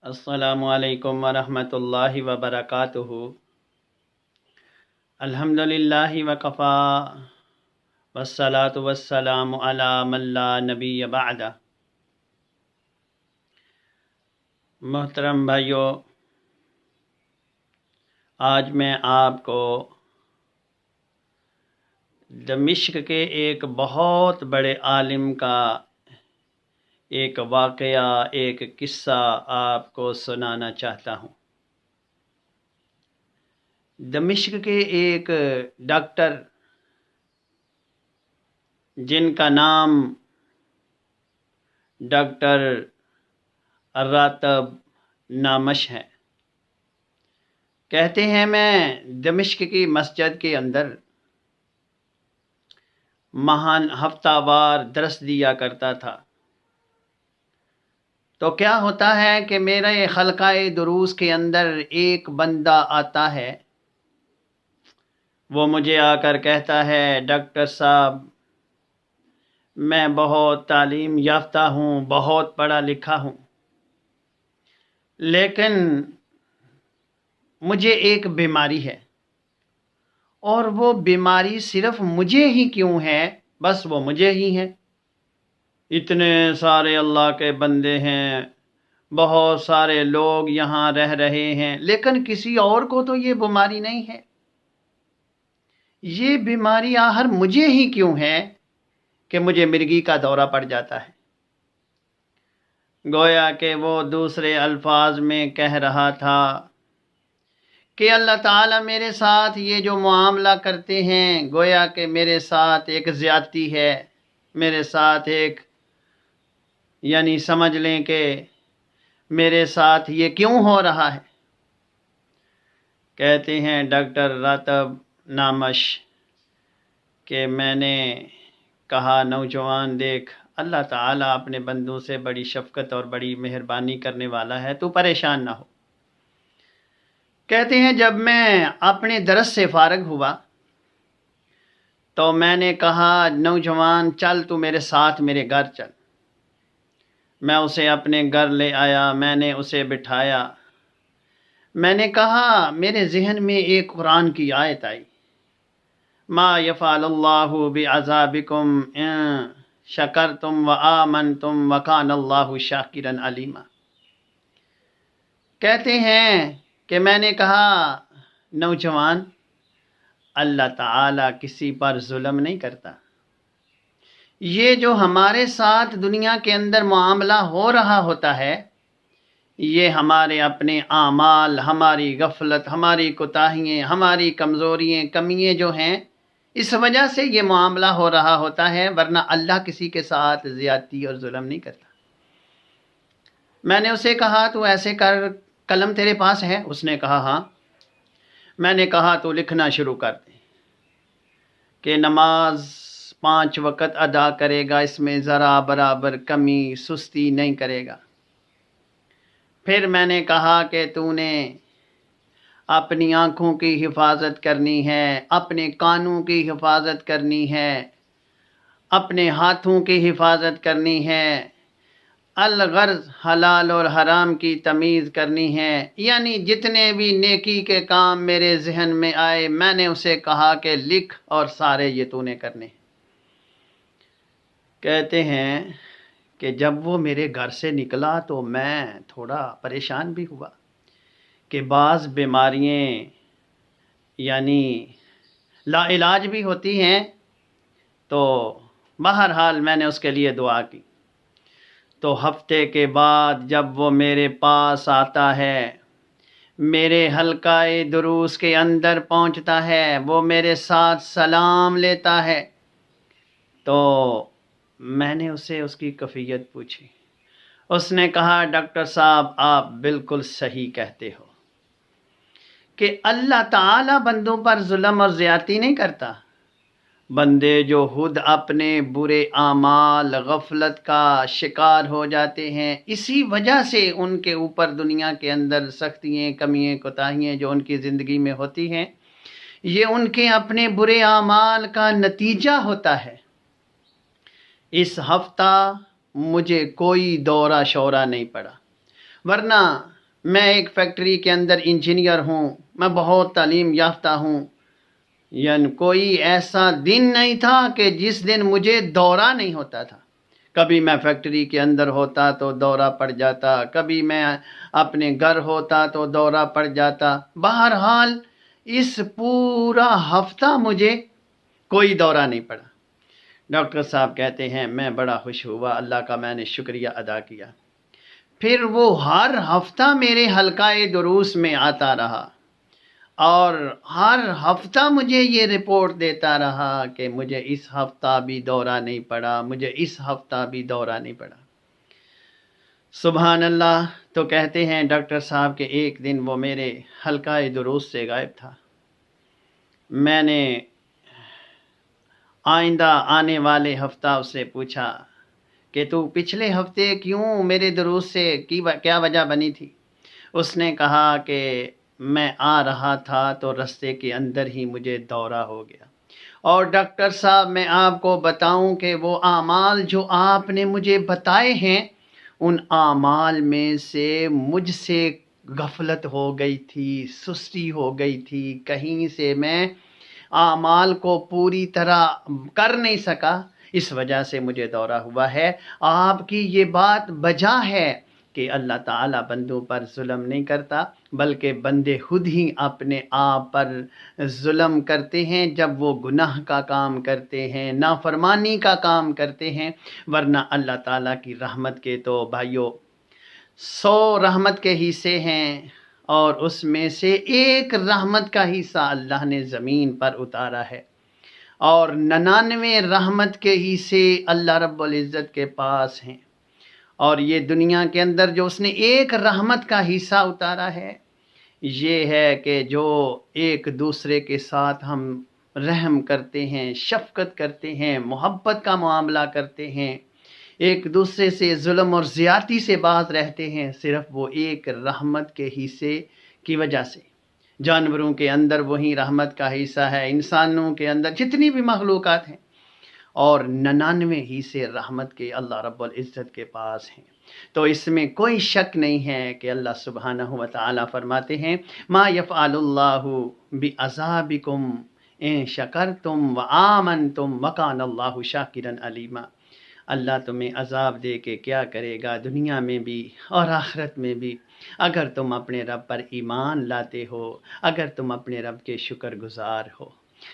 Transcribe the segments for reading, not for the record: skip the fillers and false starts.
السلام علیکم ورحمۃ اللہ وبرکاتہ۔ الحمدللہ وکفا والصلاة والسلام علی من لا نبی بعدہ۔ محترم بھائیو، آج میں آپ کو دمشق کے ایک بہت بڑے عالم کا ایک واقعہ، ایک قصہ آپ کو سنانا چاہتا ہوں۔ دمشق کے ایک ڈاکٹر جن کا نام ڈاکٹر راتب نامش ہے، کہتے ہیں میں دمشق کی مسجد کے اندر ماہان ہفتہ وار درس دیا کرتا تھا۔ تو کیا ہوتا ہے کہ میرے حلقہ دروس کے اندر ایک بندہ آتا ہے، وہ مجھے آ کر کہتا ہے ڈاکٹر صاحب، میں بہت تعلیم یافتہ ہوں، بہت پڑھا لکھا ہوں، لیکن مجھے ایک بیماری ہے، اور وہ بیماری صرف مجھے ہی کیوں ہے، بس وہ مجھے ہی ہے۔ اتنے سارے اللہ کے بندے ہیں، بہت سارے لوگ یہاں رہ رہے ہیں، لیکن کسی اور کو تو یہ بیماری نہیں ہے۔ یہ بیماری آخر مجھے ہی کیوں ہے کہ مجھے مرگی کا دورہ پڑ جاتا ہے؟ گویا کہ وہ دوسرے الفاظ میں کہہ رہا تھا کہ اللہ تعالیٰ میرے ساتھ یہ جو معاملہ کرتے ہیں، گویا کہ میرے ساتھ ایک زیادتی ہے، میرے ساتھ ایک یعنی سمجھ لیں کہ میرے ساتھ یہ کیوں ہو رہا ہے۔ کہتے ہیں ڈاکٹر راتب نامش کہ میں نے کہا نوجوان دیکھ، اللہ تعالیٰ اپنے بندوں سے بڑی شفقت اور بڑی مہربانی کرنے والا ہے، تو پریشان نہ ہو۔ کہتے ہیں جب میں اپنے درس سے فارغ ہوا تو میں نے کہا نوجوان چل تو میرے ساتھ میرے گھر چل۔ میں اسے اپنے گھر لے آیا، میں نے اسے بٹھایا، میں نے کہا میرے ذہن میں ایک قرآن کی آیت آئی، ما یفعل اللہ بعذابکم ان شکرتم وآمنتم وکان اللہ شاکرا علیما۔ کہتے ہیں کہ میں نے کہا نوجوان، اللہ تعالیٰ کسی پر ظلم نہیں کرتا۔ یہ جو ہمارے ساتھ دنیا کے اندر معاملہ ہو رہا ہوتا ہے، یہ ہمارے اپنے اعمال، ہماری غفلت، ہماری کوتاہیاں، ہماری کمزوریاں، کمیاں جو ہیں، اس وجہ سے یہ معاملہ ہو رہا ہوتا ہے، ورنہ اللہ کسی کے ساتھ زیادتی اور ظلم نہیں کرتا۔ میں نے اسے کہا تو ایسے کر، قلم تیرے پاس ہے؟ اس نے کہا ہاں۔ میں نے کہا تو لکھنا شروع کر دے کہ نماز 5 وقت ادا کرے گا، اس میں ذرا برابر کمی سستی نہیں کرے گا۔ پھر میں نے کہا کہ تو نے اپنی آنکھوں کی حفاظت کرنی ہے، اپنے کانوں کی حفاظت کرنی ہے، اپنے ہاتھوں کی حفاظت کرنی ہے، الغرض حلال اور حرام کی تمیز کرنی ہے، یعنی جتنے بھی نیکی کے کام میرے ذہن میں آئے میں نے اسے کہا کہ لکھ، اور سارے یہ تو نے کرنے۔ کہتے ہیں کہ جب وہ میرے گھر سے نکلا تو میں تھوڑا پریشان بھی ہوا کہ بعض بیماریاں یعنی لا علاج بھی ہوتی ہیں، تو بہرحال میں نے اس کے لیے دعا کی۔ تو ہفتے کے بعد جب وہ میرے پاس آتا ہے، میرے حلقہ دروس کے اندر پہنچتا ہے، وہ میرے ساتھ سلام لیتا ہے، تو میں نے اسے اس کی کیفیت پوچھی۔ اس نے کہا ڈاکٹر صاحب آپ بالکل صحیح کہتے ہو کہ اللہ تعالیٰ بندوں پر ظلم اور زیادتی نہیں کرتا۔ بندے جو خود اپنے برے اعمال، غفلت کا شکار ہو جاتے ہیں، اسی وجہ سے ان کے اوپر دنیا کے اندر سختیاں، کمیاں، کوتاہیاں جو ان کی زندگی میں ہوتی ہیں، یہ ان کے اپنے برے اعمال کا نتیجہ ہوتا ہے۔ اس ہفتہ مجھے کوئی دورہ شورہ نہیں پڑا، ورنہ میں ایک فیکٹری کے اندر انجینئر ہوں، میں بہت تعلیم یافتہ ہوں، یعنی کوئی ایسا دن نہیں تھا کہ جس دن مجھے دورہ نہیں ہوتا تھا۔ کبھی میں فیکٹری کے اندر ہوتا تو دورہ پڑ جاتا، کبھی میں اپنے گھر ہوتا تو دورہ پڑ جاتا۔ بہرحال اس پورا ہفتہ مجھے کوئی دورہ نہیں پڑا۔ ڈاکٹر صاحب کہتے ہیں میں بڑا خوش ہوا، اللہ کا میں نے شکریہ ادا کیا۔ پھر وہ ہر ہفتہ میرے حلقہ دروس میں آتا رہا اور ہر ہفتہ مجھے یہ رپورٹ دیتا رہا کہ مجھے اس ہفتہ بھی دورہ نہیں پڑا، مجھے اس ہفتہ بھی دورہ نہیں پڑا۔ سبحان اللہ۔ تو کہتے ہیں ڈاکٹر صاحب کہ ایک دن وہ میرے حلقہ دروس سے غائب تھا۔ میں نے آئندہ آنے والے ہفتہ اس سے پوچھا کہ تو پچھلے ہفتے کیوں میرے دروس سے کیا وجہ بنی تھی؟ اس نے کہا کہ میں آ رہا تھا تو رستے کے اندر ہی مجھے دورہ ہو گیا۔ اور ڈاکٹر صاحب میں آپ کو بتاؤں کہ وہ اعمال جو آپ نے مجھے بتائے ہیں، ان اعمال میں سے مجھ سے غفلت ہو گئی تھی، سستی ہو گئی تھی، کہیں سے میں اعمال کو پوری طرح کر نہیں سکا، اس وجہ سے مجھے دورہ ہوا ہے۔ آپ کی یہ بات بجا ہے کہ اللہ تعالیٰ بندوں پر ظلم نہیں کرتا، بلکہ بندے خود ہی اپنے آپ پر ظلم کرتے ہیں جب وہ گناہ کا کام کرتے ہیں، نافرمانی کا کام کرتے ہیں۔ ورنہ اللہ تعالیٰ کی رحمت کے تو بھائیو 100 رحمت کے حصے ہیں، اور اس میں سے ایک رحمت کا حصہ اللہ نے زمین پر اتارا ہے، اور 99 رحمت کے حصے اللہ رب العزت کے پاس ہیں۔ اور یہ دنیا کے اندر جو اس نے ایک رحمت کا حصہ اتارا ہے، یہ ہے کہ جو ایک دوسرے کے ساتھ ہم رحم کرتے ہیں، شفقت کرتے ہیں، محبت کا معاملہ کرتے ہیں، ایک دوسرے سے ظلم اور زیادتی سے باز رہتے ہیں، صرف وہ ایک رحمت کے حصے کی وجہ سے۔ جانوروں کے اندر وہی رحمت کا حصہ ہے، انسانوں کے اندر جتنی بھی مخلوقات ہیں، اور 99 حصے رحمت کے اللہ رب العزت کے پاس ہیں۔ تو اس میں کوئی شک نہیں ہے کہ اللہ سبحانہ و تعالیٰ فرماتے ہیں ما یفعل اللہ بعذابکم ان شکرتم وآمنتم وکان اللہ شاکرا علیما۔ اللہ تمہیں عذاب دے کے کیا کرے گا دنیا میں بھی اور آخرت میں بھی، اگر تم اپنے رب پر ایمان لاتے ہو، اگر تم اپنے رب کے شکر گزار ہو۔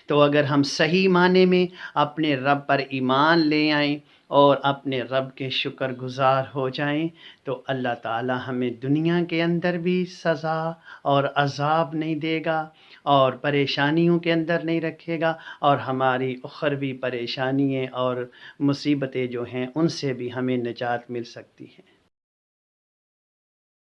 تو اگر ہم صحیح معنی میں اپنے رب پر ایمان لے آئیں اور اپنے رب کے شکر گزار ہو جائیں، تو اللہ تعالی ہمیں دنیا کے اندر بھی سزا اور عذاب نہیں دے گا، اور پریشانیوں کے اندر نہیں رکھے گا، اور ہماری اخروی پریشانیاں اور مصیبتیں جو ہیں ان سے بھی ہمیں نجات مل سکتی ہے۔